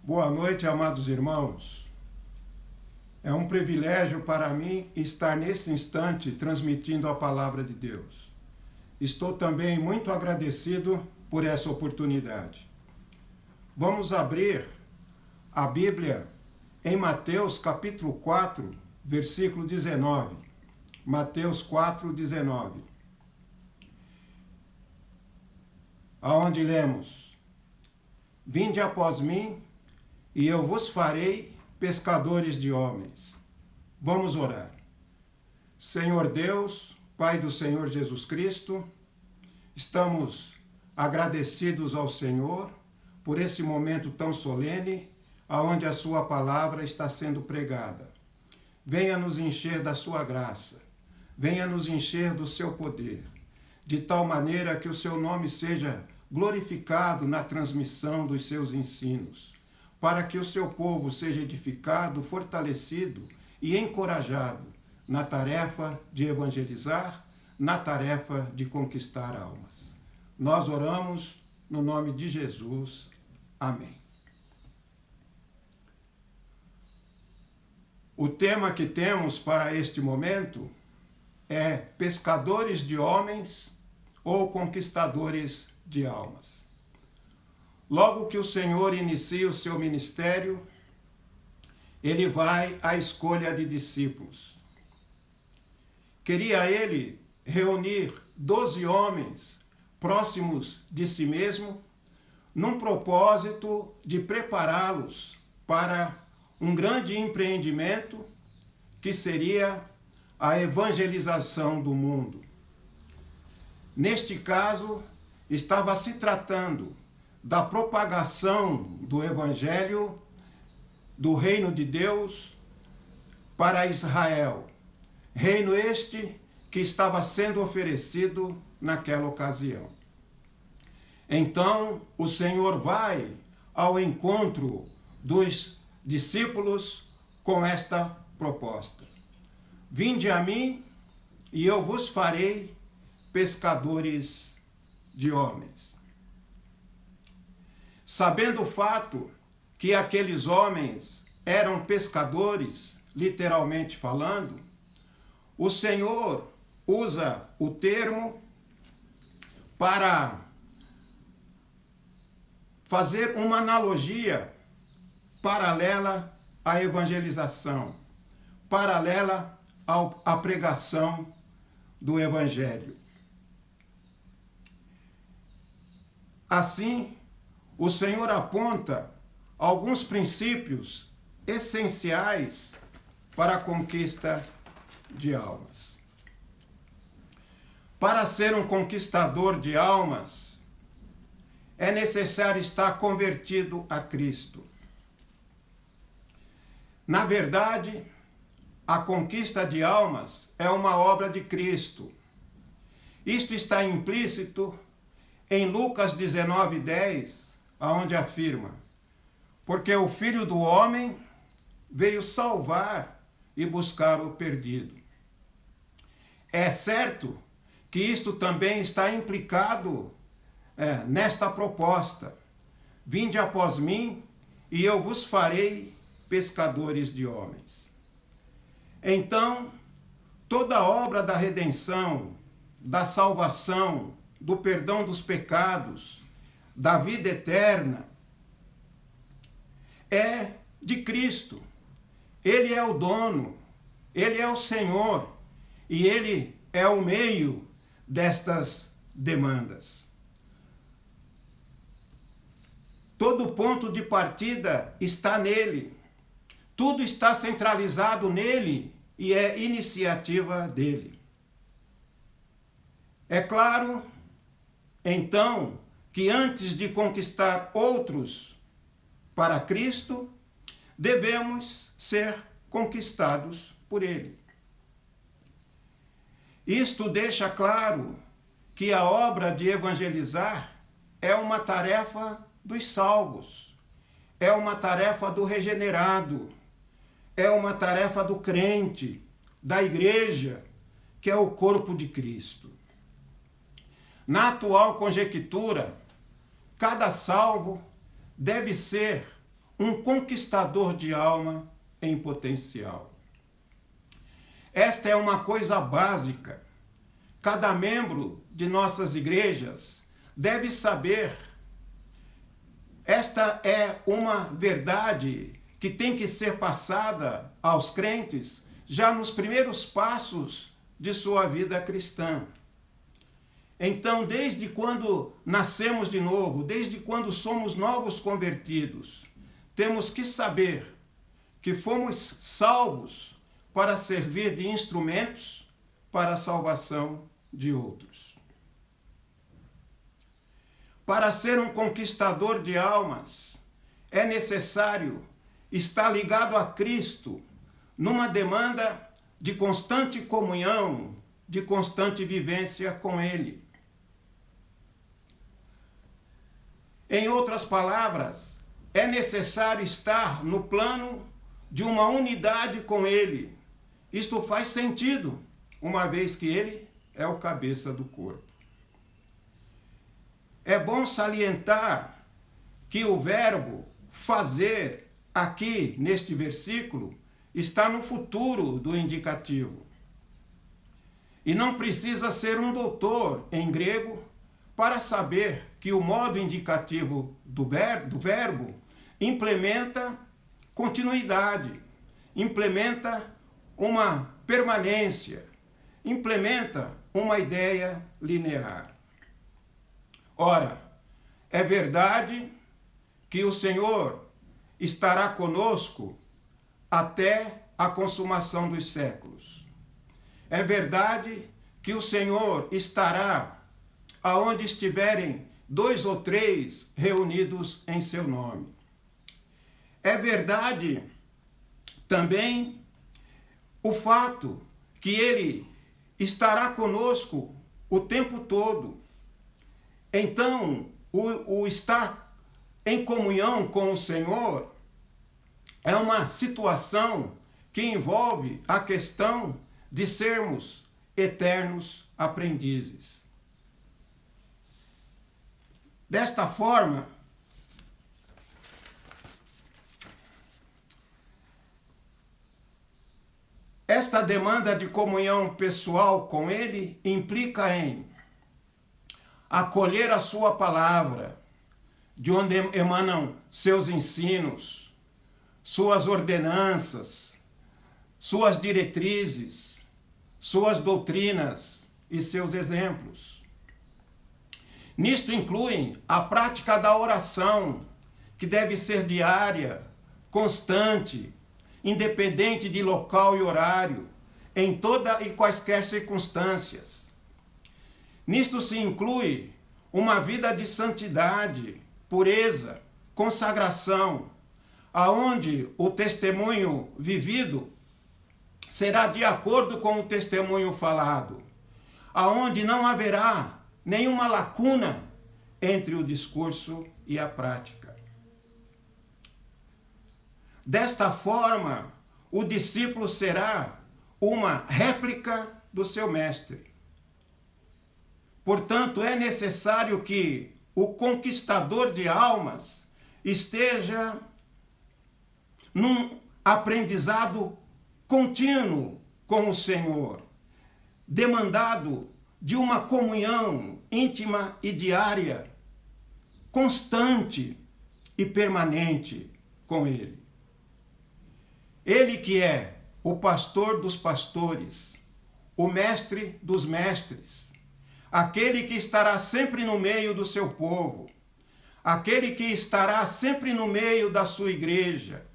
Boa noite, amados irmãos. É um privilégio para mim estar nesse instante transmitindo a palavra de Deus. Estou também muito agradecido por essa oportunidade. Vamos abrir a Bíblia em Mateus capítulo 4, versículo 19. Mateus 4, 19. Aonde lemos: Vinde após mim, e eu vos farei pescadores de homens. Vamos orar. Senhor Deus, Pai do Senhor Jesus Cristo, estamos agradecidos ao Senhor por esse momento tão solene, aonde a sua palavra está sendo pregada. Venha nos encher da sua graça, venha nos encher do seu poder, de tal maneira que o seu nome seja glorificado na transmissão dos seus ensinos, para que o seu povo seja edificado, fortalecido e encorajado na tarefa de evangelizar, na tarefa de conquistar almas. Nós oramos no nome de Jesus. Amém. O tema que temos para este momento é pescadores de homens ou conquistadores de almas. Logo que o Senhor inicia o seu ministério, ele vai à escolha de discípulos. Queria ele reunir 12 homens próximos de si mesmo, num propósito de prepará-los para um grande empreendimento que seria a evangelização do mundo. Neste caso, estava se tratando da propagação do Evangelho do Reino de Deus para Israel. Reino este que estava sendo oferecido naquela ocasião. Então, o Senhor vai ao encontro dos discípulos com esta proposta: Vinde a mim, e eu vos farei pescadores de homens. Sabendo o fato que aqueles homens eram pescadores, literalmente falando, o Senhor usa o termo para fazer uma analogia paralela à evangelização, paralela à pregação do Evangelho. Assim, o Senhor aponta alguns princípios essenciais para a conquista de almas. Para ser um conquistador de almas, é necessário estar convertido a Cristo. Na verdade, a conquista de almas é uma obra de Cristo. Isto está implícito em Lucas 19:10, aonde afirma: porque o Filho do Homem veio salvar e buscar o perdido. É certo que isto também está implicado nesta proposta: Vinde após mim, e eu vos farei pescadores de homens. Então, toda a obra da redenção, da salvação, do perdão dos pecados, da vida eterna, é de Cristo. Ele é o dono, ele é o Senhor, e ele é o meio destas demandas. Todo ponto de partida está nele, tudo está centralizado nele e é iniciativa dele. É claro, então, que antes de conquistar outros para Cristo, devemos ser conquistados por Ele. Isto deixa claro que a obra de evangelizar é uma tarefa dos salvos, é uma tarefa do regenerado, é uma tarefa do crente, da igreja, que é o corpo de Cristo. Na atual conjectura, cada salvo deve ser um conquistador de alma em potencial. Esta é uma coisa básica. Cada membro de nossas igrejas deve saber. Esta é uma verdade que tem que ser passada aos crentes já nos primeiros passos de sua vida cristã. Então, desde quando nascemos de novo, desde quando somos novos convertidos, temos que saber que fomos salvos para servir de instrumentos para a salvação de outros. Para ser um conquistador de almas, é necessário estar ligado a Cristo numa demanda de constante comunhão, de constante vivência com Ele. Em outras palavras, é necessário estar no plano de uma unidade com Ele. Isto faz sentido, uma vez que Ele é o cabeça do corpo. É bom salientar que o verbo fazer aqui neste versículo está no futuro do indicativo. E não precisa ser um doutor em grego para saber que o modo indicativo do verbo implementa continuidade, implementa uma permanência, implementa uma ideia linear. Ora, é verdade que o Senhor estará conosco até a consumação dos séculos. É verdade que o Senhor estará aonde estiverem 2 ou 3 reunidos em seu nome. É verdade também o fato que Ele estará conosco o tempo todo. Então, o estar em comunhão com o Senhor é uma situação que envolve a questão de sermos eternos aprendizes. Desta forma, esta demanda de comunhão pessoal com Ele implica em acolher a sua palavra, de onde emanam seus ensinos, suas ordenanças, suas diretrizes, suas doutrinas e seus exemplos. Nisto incluem a prática da oração, que deve ser diária, constante, independente de local e horário, em toda e quaisquer circunstâncias. Nisto se inclui uma vida de santidade, pureza, consagração, aonde o testemunho vivido será de acordo com o testemunho falado, aonde não haverá nenhuma lacuna entre o discurso e a prática. Desta forma, o discípulo será uma réplica do seu mestre. Portanto, é necessário que o conquistador de almas esteja num aprendizado contínuo com o Senhor, demandado de uma comunhão íntima e diária, constante e permanente com Ele. Ele que é o pastor dos pastores, o mestre dos mestres, aquele que estará sempre no meio do seu povo, aquele que estará sempre no meio da sua igreja,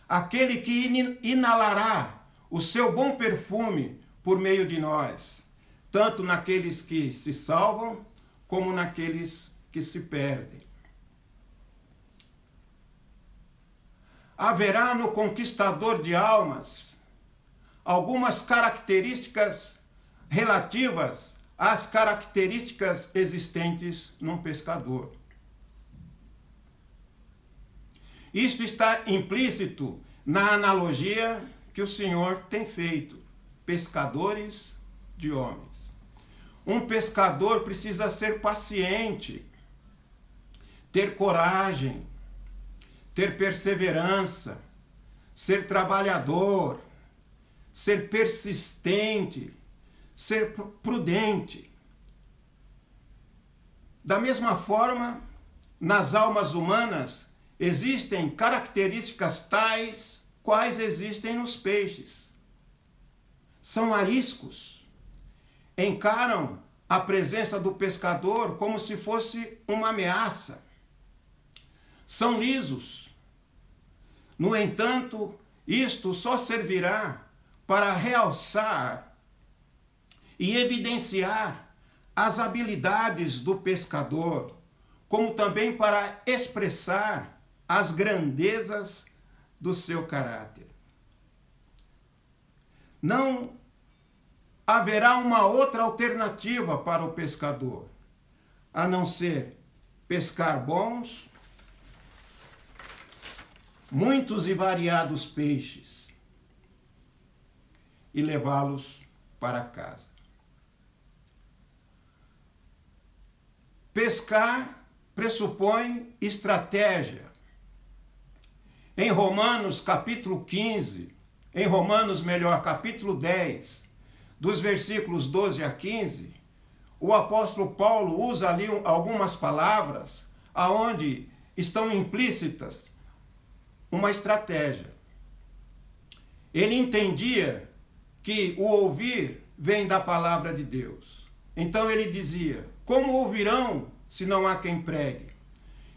aquele que inalará o seu bom perfume por meio de nós, tanto naqueles que se salvam, como naqueles que se perdem. Haverá no conquistador de almas algumas características relativas às características existentes num pescador. Isto está implícito na analogia que o Senhor tem feito, pescadores de homens. Um pescador precisa ser paciente, ter coragem, ter perseverança, ser trabalhador, ser persistente, ser prudente. Da mesma forma, nas almas humanas existem características tais quais existem nos peixes. São ariscos, encaram a presença do pescador como se fosse uma ameaça. São lisos. No entanto, isto só servirá para realçar e evidenciar as habilidades do pescador, como também para expressar as grandezas do seu caráter. Não haverá uma outra alternativa para o pescador, a não ser pescar bons, muitos e variados peixes e levá-los para casa. Pescar pressupõe estratégia. Em Romanos capítulo 15, capítulo 10, dos versículos 12 a 15, o apóstolo Paulo usa ali algumas palavras aonde estão implícitas uma estratégia. Ele entendia que o ouvir vem da palavra de Deus. Então ele dizia: como ouvirão se não há quem pregue?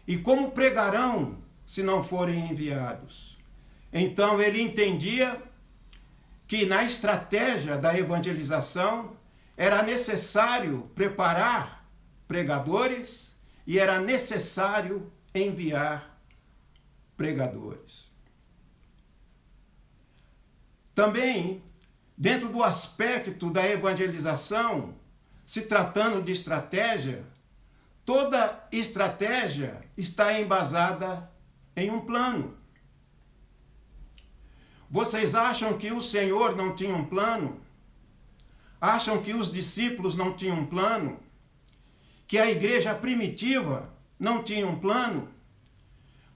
E como pregarão se não forem enviados? Então ele entendia que na estratégia da evangelização era necessário preparar pregadores e era necessário enviar pregadores. Também, dentro do aspecto da evangelização, se tratando de estratégia, toda estratégia está embasada em um plano. Vocês acham que o Senhor não tinha um plano? Acham que os discípulos não tinham um plano? Que a igreja primitiva não tinha um plano?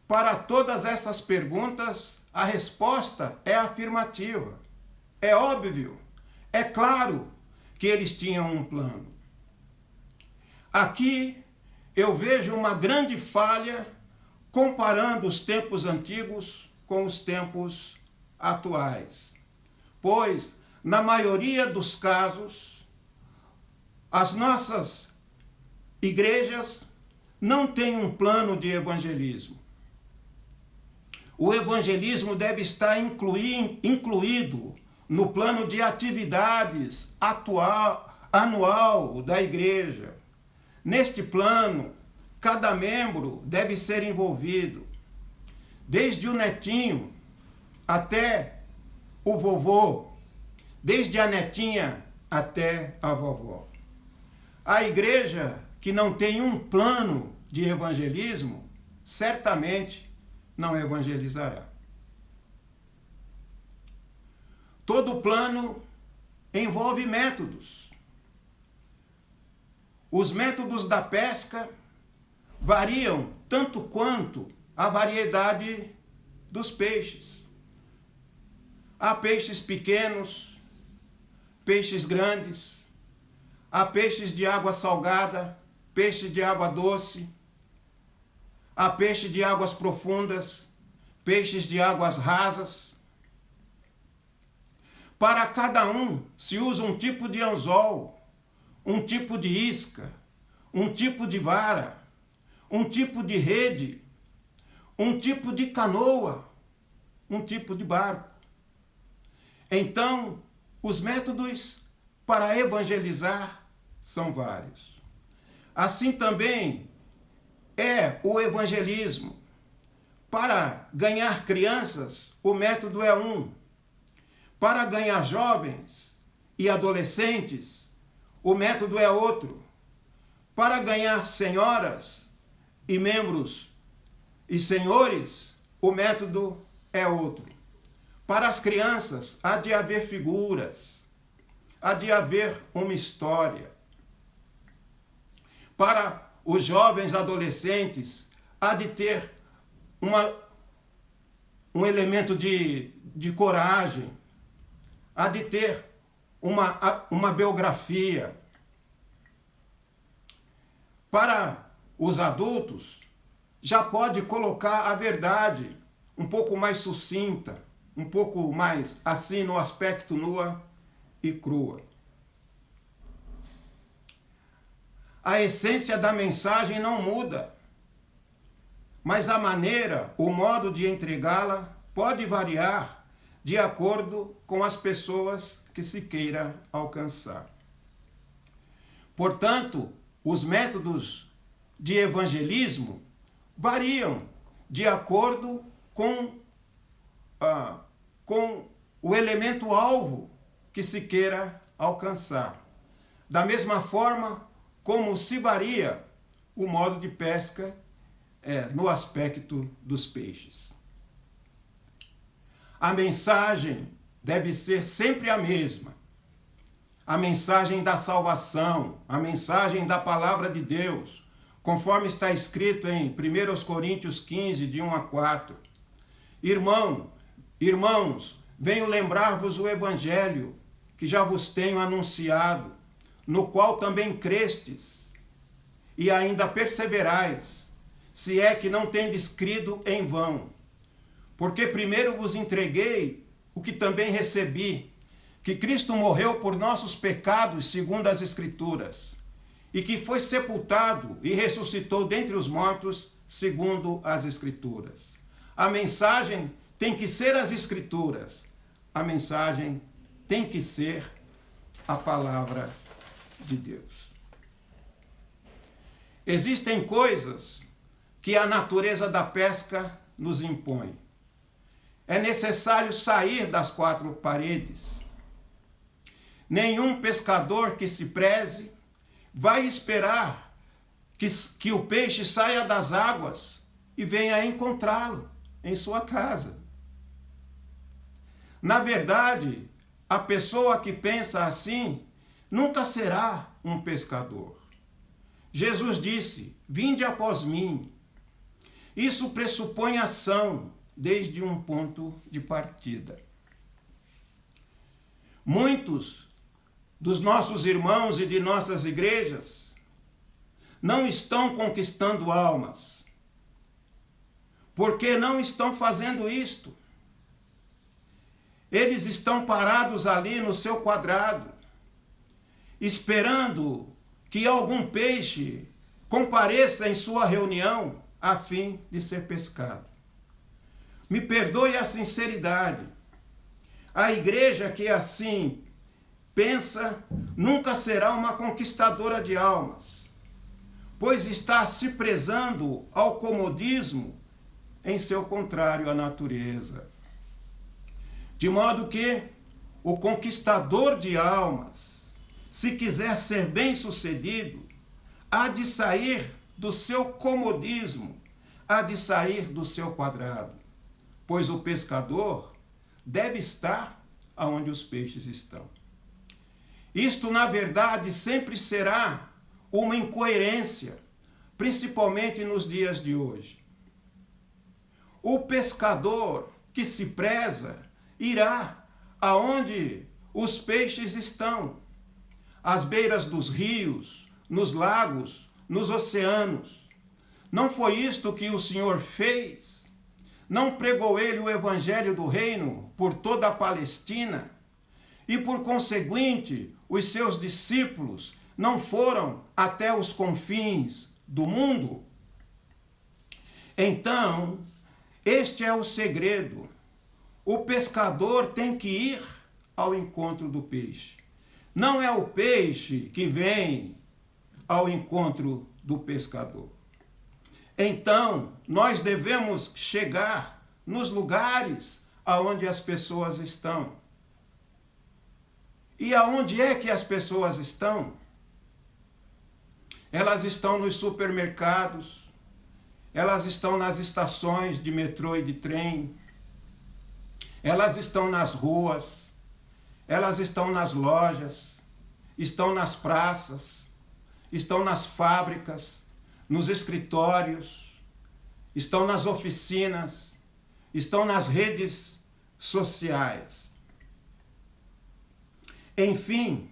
Para todas essas perguntas, a resposta é afirmativa. É óbvio, é claro que eles tinham um plano. Aqui eu vejo uma grande falha comparando os tempos antigos com os tempos atuais. Pois, na maioria dos casos, as nossas igrejas não têm um plano de evangelismo. O evangelismo deve estar incluído no plano de atividades anual da igreja. Neste plano, cada membro deve ser envolvido, desde o netinho até o vovô, desde a netinha até a vovó. A igreja que não tem um plano de evangelismo, certamente não evangelizará. Todo plano envolve métodos. Os métodos da pesca variam tanto quanto a variedade dos peixes. Há peixes pequenos, peixes grandes, há peixes de água salgada, peixe de água doce, há peixe de águas profundas, peixes de águas rasas. Para cada um se usa um tipo de anzol, um tipo de isca, um tipo de vara, um tipo de rede, um tipo de canoa, um tipo de barco. Então, os métodos para evangelizar são vários. Assim também é o evangelismo. Para ganhar crianças, o método é um. Para ganhar jovens e adolescentes, o método é outro. Para ganhar senhoras e membros e senhores, o método é outro. Para as crianças, há de haver figuras, há de haver uma história. Para os jovens adolescentes, há de ter um elemento de coragem, há de ter uma biografia. Para os adultos, já pode colocar a verdade um pouco mais sucinta, um pouco mais assim no aspecto nua e crua. A essência da mensagem não muda, mas a maneira, o modo de entregá-la pode variar de acordo com as pessoas que se queira alcançar. Portanto, os métodos de evangelismo variam de acordo com o elemento alvo que se queira alcançar. Da mesma forma como se varia o modo de pesca no aspecto dos peixes. A mensagem deve ser sempre a mesma. A mensagem da salvação, a mensagem da palavra de Deus, conforme está escrito em 1 Coríntios 15, de 1 a 4. Irmãos, venho lembrar-vos o evangelho que já vos tenho anunciado, no qual também crestes, e ainda perseverais, se é que não tendes crido em vão. Porque primeiro vos entreguei o que também recebi, que Cristo morreu por nossos pecados, segundo as Escrituras, e que foi sepultado e ressuscitou dentre os mortos, segundo as Escrituras. A mensagem tem que ser as Escrituras. A mensagem tem que ser a palavra de Deus. Existem coisas que a natureza da pesca nos impõe. É necessário sair das quatro paredes. Nenhum pescador que se preze vai esperar que o peixe saia das águas e venha encontrá-lo em sua casa. Na verdade, a pessoa que pensa assim nunca será um pescador. Jesus disse: "Vinde após mim". Isso pressupõe ação desde um ponto de partida. Muitos dos nossos irmãos e de nossas igrejas não estão conquistando almas. Por que não estão fazendo isto? Eles estão parados ali no seu quadrado, esperando que algum peixe compareça em sua reunião a fim de ser pescado. Me perdoe a sinceridade. A igreja que assim pensa nunca será uma conquistadora de almas, pois está se prezando ao comodismo em seu contrário à natureza. De modo que o conquistador de almas, se quiser ser bem-sucedido, há de sair do seu comodismo, há de sair do seu quadrado, pois o pescador deve estar aonde os peixes estão. Isto, na verdade, sempre será uma incoerência, principalmente nos dias de hoje. O pescador que se preza irá aonde os peixes estão, às beiras dos rios, nos lagos, nos oceanos. Não foi isto que o Senhor fez? Não pregou ele o evangelho do reino por toda a Palestina? E por conseguinte, os seus discípulos não foram até os confins do mundo? Então, este é o segredo. O pescador tem que ir ao encontro do peixe. Não é o peixe que vem ao encontro do pescador. Então, nós devemos chegar nos lugares aonde as pessoas estão. E aonde é que as pessoas estão? Elas estão nos supermercados, elas estão nas estações de metrô e de trem, elas estão nas ruas, elas estão nas lojas, estão nas praças, estão nas fábricas, nos escritórios, estão nas oficinas, estão nas redes sociais. Enfim,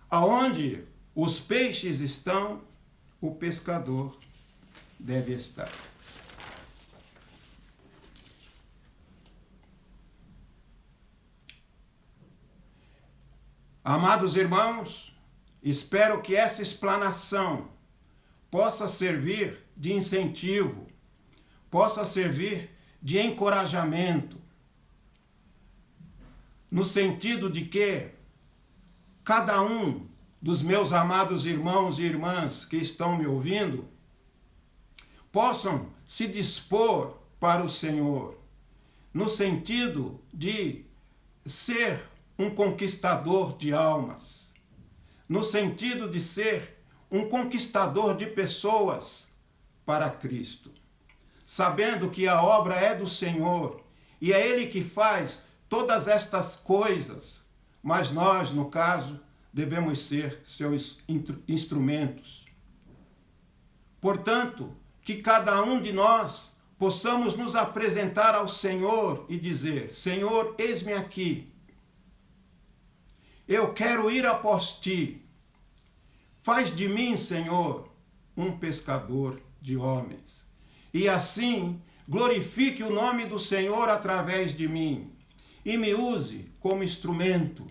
aonde os peixes estão, o pescador deve estar. Amados irmãos, espero que essa explanação possa servir de incentivo, possa servir de encorajamento, no sentido de que cada um dos meus amados irmãos e irmãs que estão me ouvindo possam se dispor para o Senhor, no sentido de ser um conquistador de almas, no sentido de ser um conquistador de pessoas para Cristo, sabendo que a obra é do Senhor e é Ele que faz todas estas coisas, mas nós, no caso, devemos ser seus instrumentos. Portanto, que cada um de nós possamos nos apresentar ao Senhor e dizer: Senhor, eis-me aqui. Eu quero ir após ti. Faz de mim, Senhor, um pescador de homens. E assim, glorifique o nome do Senhor através de mim e me use como instrumento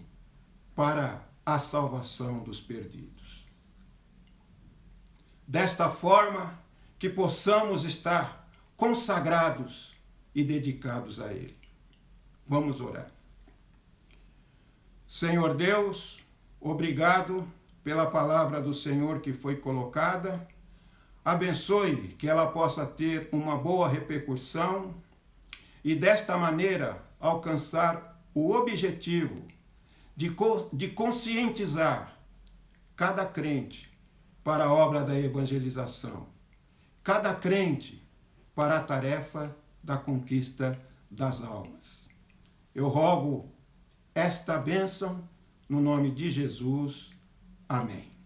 para a salvação dos perdidos. Desta forma, que possamos estar consagrados e dedicados a Ele. Vamos orar. Senhor Deus, obrigado pela palavra do Senhor que foi colocada. Abençoe que ela possa ter uma boa repercussão e desta maneira alcançar o objetivo de conscientizar cada crente para a obra da evangelização, cada crente para a tarefa da conquista das almas. Eu rogo esta bênção no nome de Jesus. Amém.